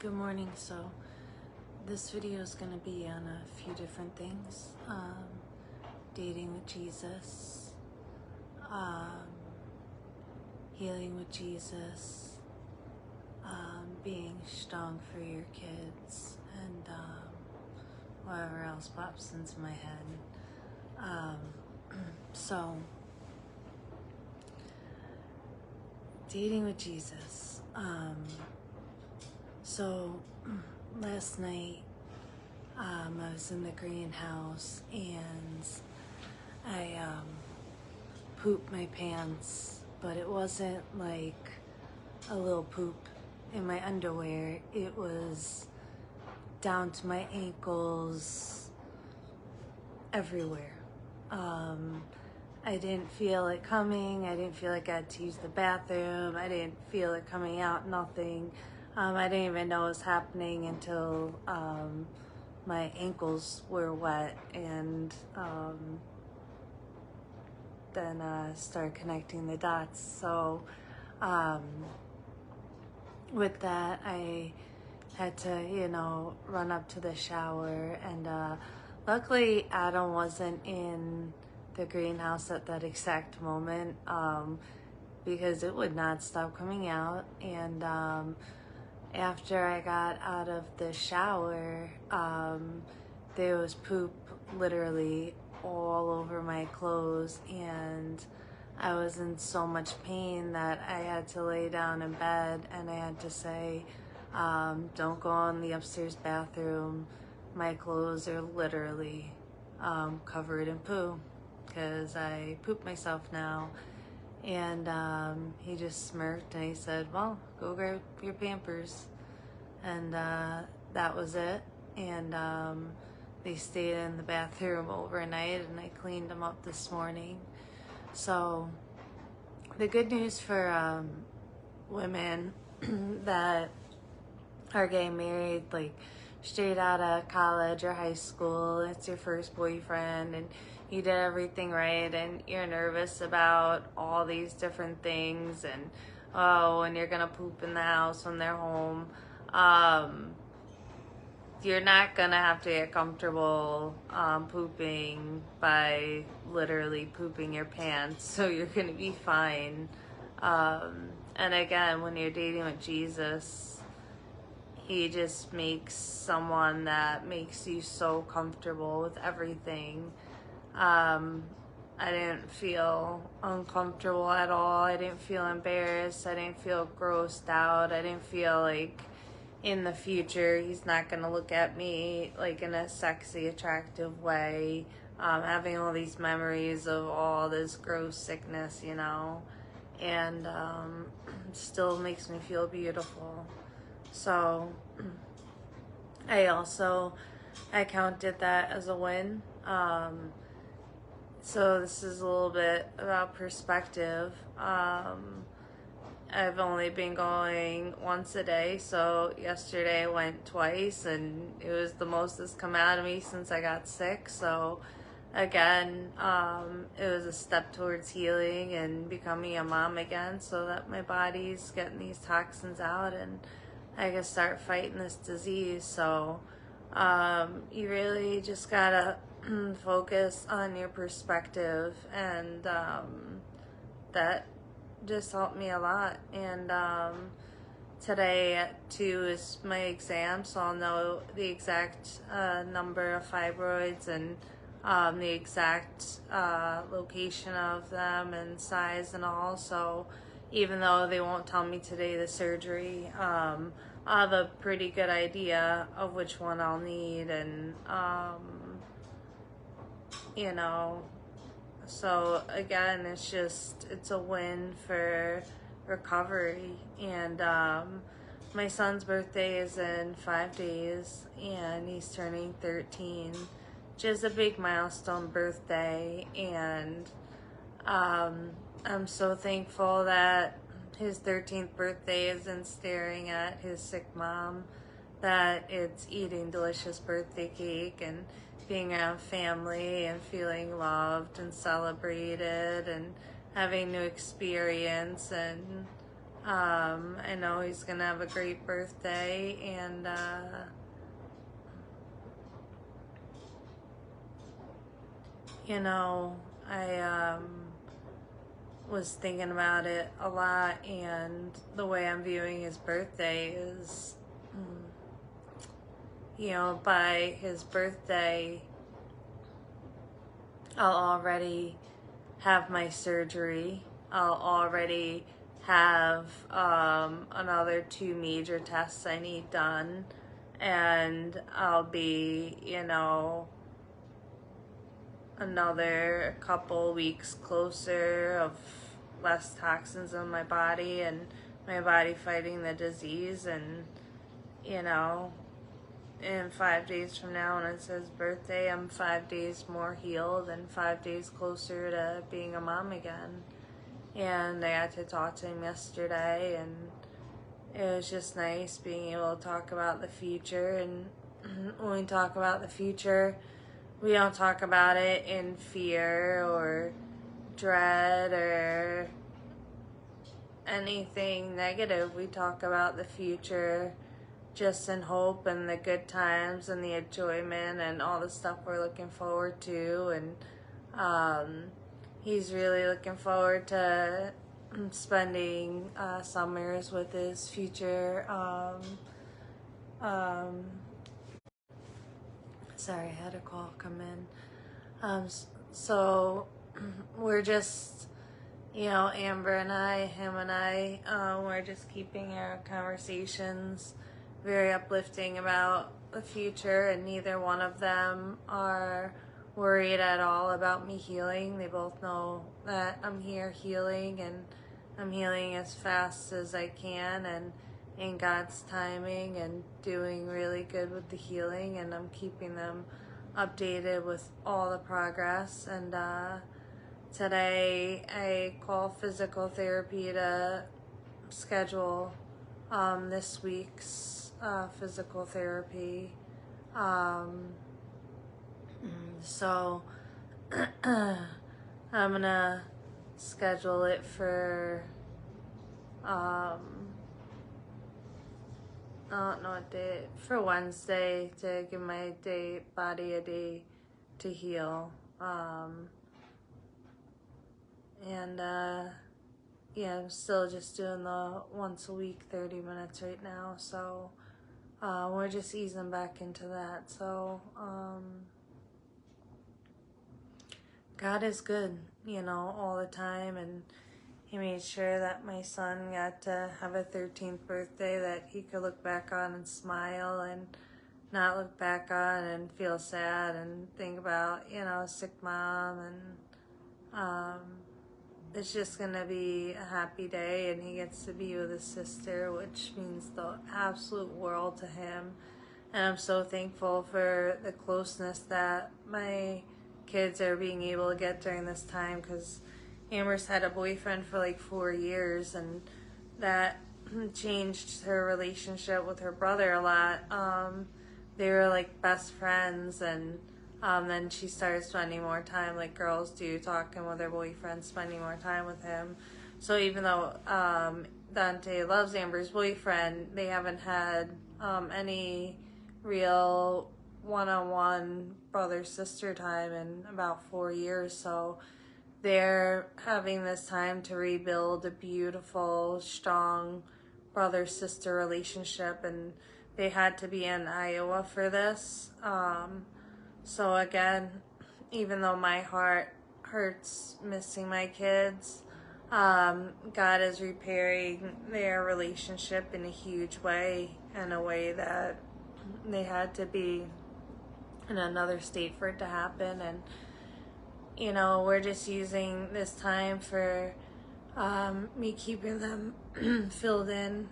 Good morning. So this video is going to be on a few different things. Dating with Jesus, healing with Jesus, being strong for your kids, and whatever else pops into my head. So dating with Jesus. So last night I was in the greenhouse and I pooped my pants, but it wasn't like a little poop in my underwear. It was down to my ankles, everywhere. I didn't feel it coming. I didn't feel like I had to use the bathroom. I didn't feel it coming out, nothing. I didn't even know it was happening until my ankles were wet, and then started connecting the dots. So with that, I had to, run up to the shower, and luckily Adam wasn't in the greenhouse at that exact moment, because it would not stop coming out. And after I got out of the shower, there was poop literally all over my clothes, and I was in so much pain that I had to lay down in bed, and I had to say, don't go in the upstairs bathroom. My clothes are literally covered in poo because I pooped myself now. And he just smirked and he said, well, go grab your Pampers. And that was it. And they stayed in the bathroom overnight, and I cleaned them up this morning. So the good news for women that are getting married, like straight out of college or high school, it's your first boyfriend, and you did everything right, and you're nervous about all these different things, and and you're gonna poop in the house when they're home. You're not gonna have to get comfortable pooping by literally pooping your pants, so you're gonna be fine. And again, when you're dating with Jesus, he just makes someone that makes you so comfortable with everything. I didn't feel uncomfortable at all. I didn't feel embarrassed. I didn't feel grossed out. I didn't feel like in the future he's not going to look at me like in a sexy, attractive way. Having all these memories of all this gross sickness, and still makes me feel beautiful. So I counted that as a win. So this is a little bit about perspective. I've only been going once a day, so yesterday I went twice, and it was the most that's come out of me since I got sick. So again, it was a step towards healing and becoming a mom again, so that my body's getting these toxins out and I can start fighting this disease. So you really just gotta focus on your perspective, and that just helped me a lot. And today at 2 is my exam, so I'll know the exact number of fibroids and the exact location of them and size and all. So even though they won't tell me today the surgery, I'll have a pretty good idea of which one I'll need, and so again, it's a win for recovery. And my son's birthday is in 5 days, and he's turning 13, which is a big milestone birthday. And I'm so thankful that his 13th birthday isn't staring at his sick mom, that it's eating delicious birthday cake and being around family and feeling loved and celebrated and having new experience. And I know he's gonna have a great birthday, and you know, I was thinking about it a lot, and the way I'm viewing his birthday is, you know, by his birthday, I'll already have my surgery. I'll already have another 2 major tests I need done, and I'll be, you know, another couple weeks closer of less toxins in my body and my body fighting the disease. And you know, in 5 days from now, when it's his birthday, I'm 5 days more healed and 5 days closer to being a mom again. And I got to talk to him yesterday, and it was just nice being able to talk about the future. And when we talk about the future, we don't talk about it in fear or dread or anything negative. We talk about the future just in hope and the good times and the enjoyment and all the stuff we're looking forward to. And he's really looking forward to spending summers with his future. Sorry, I had a call come in. So we're just, you know, Amber and I, him and I, we're just keeping our conversations very uplifting about the future, and neither one of them are worried at all about me healing. They both know that I'm here healing, and I'm healing as fast as I can and in God's timing, and doing really good with the healing, and I'm keeping them updated with all the progress. And today I call physical therapy to schedule this week's physical therapy. So I'm gonna schedule it for I don't know what day, for Wednesday, to give my body a day to heal. And yeah, I'm still just doing the once a week 30 minutes right now, so we're just easing back into that. So God is good, you know, all the time, and he made sure that my son got to have a 13th birthday that he could look back on and smile, and not look back on and feel sad and think about, you know, a sick mom. And it's just gonna be a happy day, and he gets to be with his sister, which means the absolute world to him. And I'm so thankful for the closeness that my kids are being able to get during this time, because Amber's had a boyfriend for like 4 years, and that changed her relationship with her brother a lot. They were like best friends, and then she started spending more time like girls do, talking with her boyfriend, spending more time with him. So even though Dante loves Amber's boyfriend, they haven't had any real one-on-one brother-sister time in about 4 years. So they're having this time to rebuild a beautiful, strong brother-sister relationship, and they had to be in Iowa for this. So again, even though my heart hurts missing my kids, God is repairing their relationship in a huge way, in a way that they had to be in another state for it to happen. And you know, we're just using this time for me keeping them filled in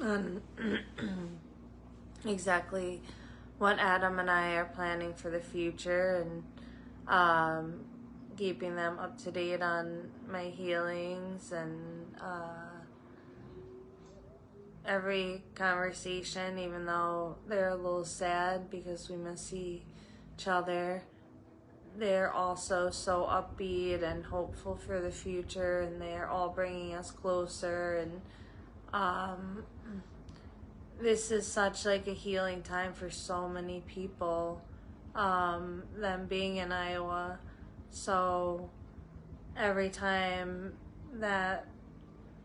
on exactly what Adam and I are planning for the future, and keeping them up to date on my healings. And every conversation, even though they're a little sad because we miss each other, they're also so upbeat and hopeful for the future, and they're all bringing us closer. And Um, this is such like a healing time for so many people. Them being in Iowa, so every time that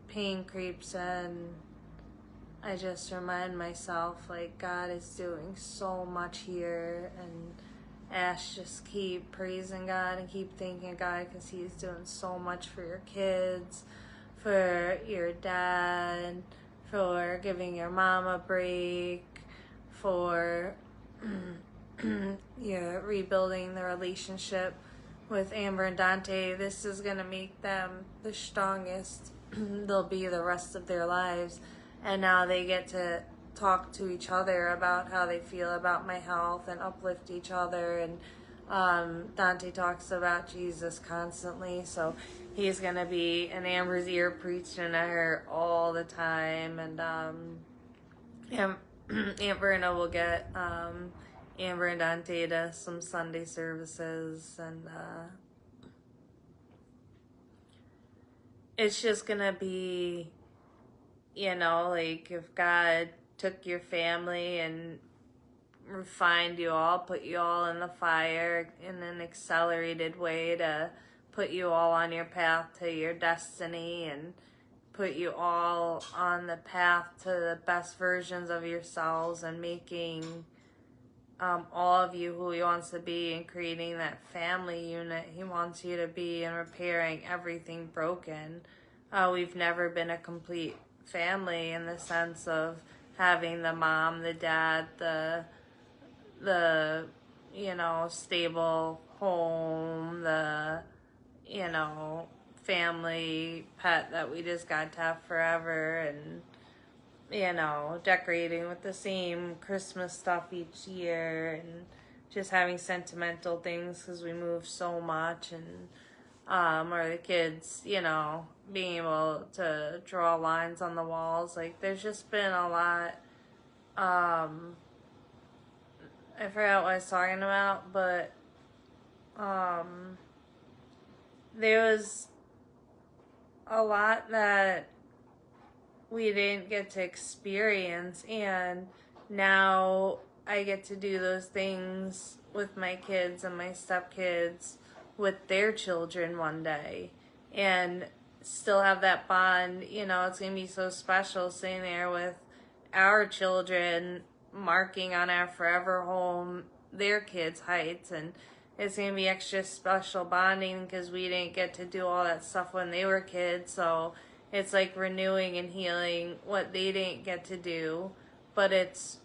pain creeps in, I just remind myself like God is doing so much here, and Ash just keep praising God and keep thanking God because He's doing so much for your kids, for your dad, for giving your mom a break, for you're rebuilding the relationship with Amber and Dante. This is going to make them the strongest they'll be the rest of their lives. And now they get to talk to each other about how they feel about my health and uplift each other. And Dante talks about Jesus constantly, so he's going to be in Amber's ear preaching at her all the time. And Aunt Verna will get Amber and Dante to some Sunday services, and it's just gonna be, like if God took your family and refined you all, put you all in the fire in an accelerated way to put you all on your path to your destiny and put you all on the path to the best versions of yourselves and making all of you who He wants to be and creating that family unit He wants you to be and repairing everything broken. We've never been a complete family in the sense of having the mom, the dad, the stable home, the family pet that we just got to have forever, and decorating with the same Christmas stuff each year, and just having sentimental things because we move so much, and or the kids, being able to draw lines on the walls. Like, there's just been a lot. I forgot what I was talking about, but there was a lot that we didn't get to experience, and now I get to do those things with my kids and my stepkids with their children one day, and still have that bond. It's gonna be so special sitting there with our children, marking on our forever home their kids' heights, and it's gonna be extra special bonding because we didn't get to do all that stuff when they were kids. So it's like renewing and healing what they didn't get to do, but it's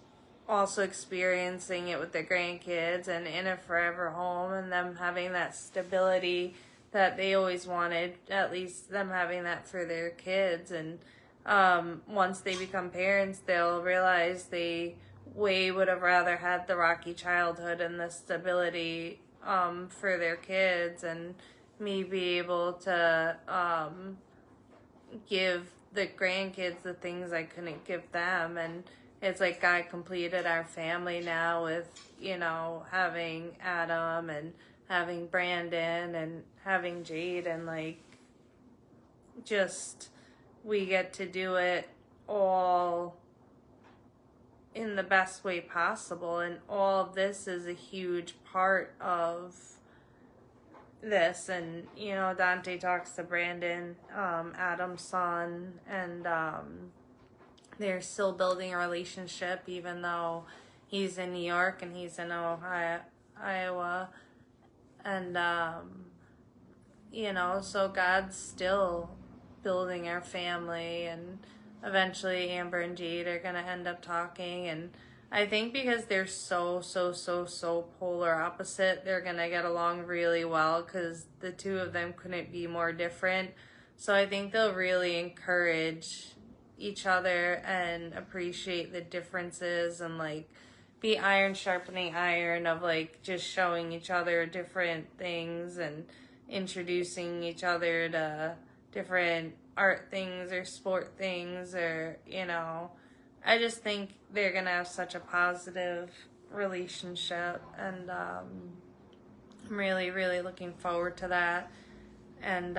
also experiencing it with their grandkids and in a forever home, and them having that stability that they always wanted, at least them having that for their kids. And once they become parents, they'll realize they way would have rather had the rocky childhood and the stability for their kids, and me be able to give the grandkids the things I couldn't give them. And it's like God completed our family now with, having Adam and having Brandon and having Jade, and like, just, we get to do it all in the best way possible. And all of this is a huge part of this. And Dante talks to Brandon, Adam's son, and they're still building a relationship even though he's in New York and he's in Iowa, and so God's still building our family, and eventually Amber and Jade are gonna end up talking. And I think because they're so polar opposite, they're gonna get along really well because the two of them couldn't be more different. So I think they'll really encourage each other and appreciate the differences, and like be iron sharpening iron of like just showing each other different things and introducing each other to different art things or sport things, or I just think they're gonna have such a positive relationship, and I'm really looking forward to that. And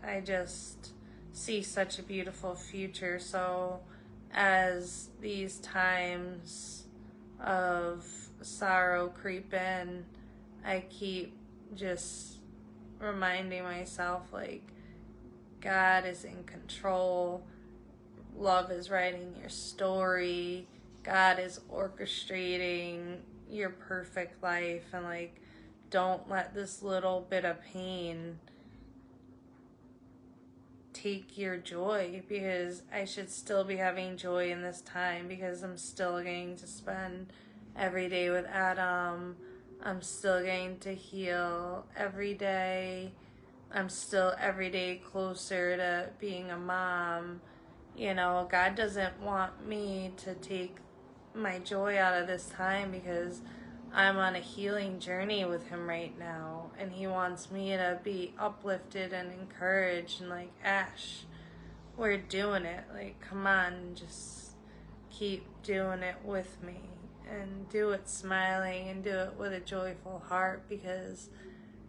I just see such a beautiful future. So as these times of sorrow creep in, I keep just reminding myself, like, God is in control. Love is writing your story. God is orchestrating your perfect life. And, like, don't let this little bit of pain take your joy, because I should still be having joy in this time, because I'm still getting to spend every day with Adam. I'm still getting to heal every day. I'm still every day closer to being a mom. You know, God doesn't want me to take my joy out of this time, because I'm on a healing journey with him right now, and he wants me to be uplifted and encouraged, and like, Ash, we're doing it. Like, come on, just keep doing it with me, and do it smiling, and do it with a joyful heart, because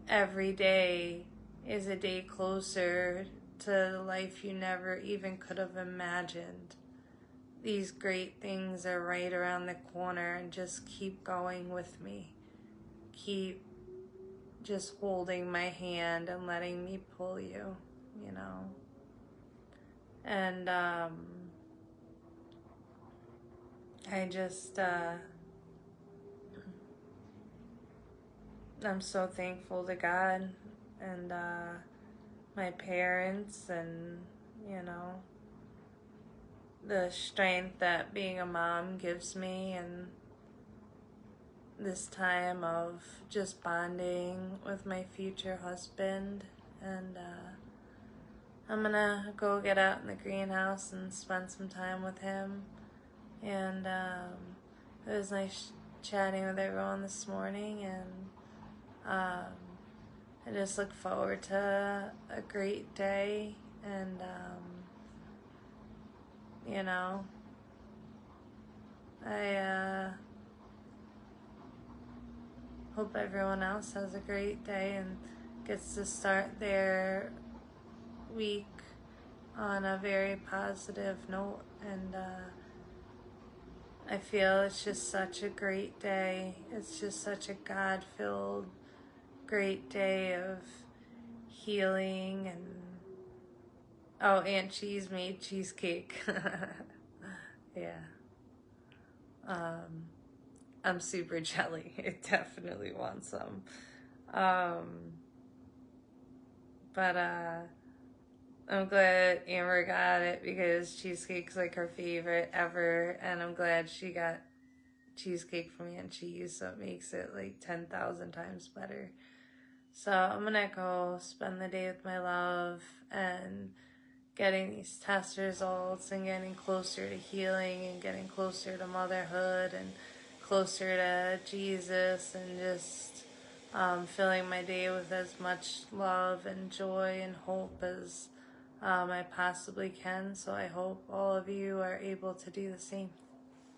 every day is a day closer to the life you never even could have imagined. These great things are right around the corner, and just keep going with me. Keep just holding my hand and letting me pull you, you know. And I just, I'm so thankful to God and my parents, and, you know, the strength that being a mom gives me, and this time of just bonding with my future husband. And I'm gonna go get out in the greenhouse and spend some time with him. And it was nice chatting with everyone this morning, and I just look forward to a great day. And you know, I hope everyone else has a great day and gets to start their week on a very positive note. And I feel it's just such a great day. It's just such a God-filled great day of healing. And oh, Aunt Cheese made cheesecake. Yeah. I'm super jelly. I definitely want some. But I'm glad Amber got it, because cheesecake's like her favorite ever, and I'm glad she got cheesecake from Aunt Cheese, so it makes it like 10,000 times better. So I'm gonna go spend the day with my love, and getting these test results, and getting closer to healing, and getting closer to motherhood, and closer to Jesus, and just filling my day with as much love and joy and hope as I possibly can. So I hope all of you are able to do the same.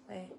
Bye.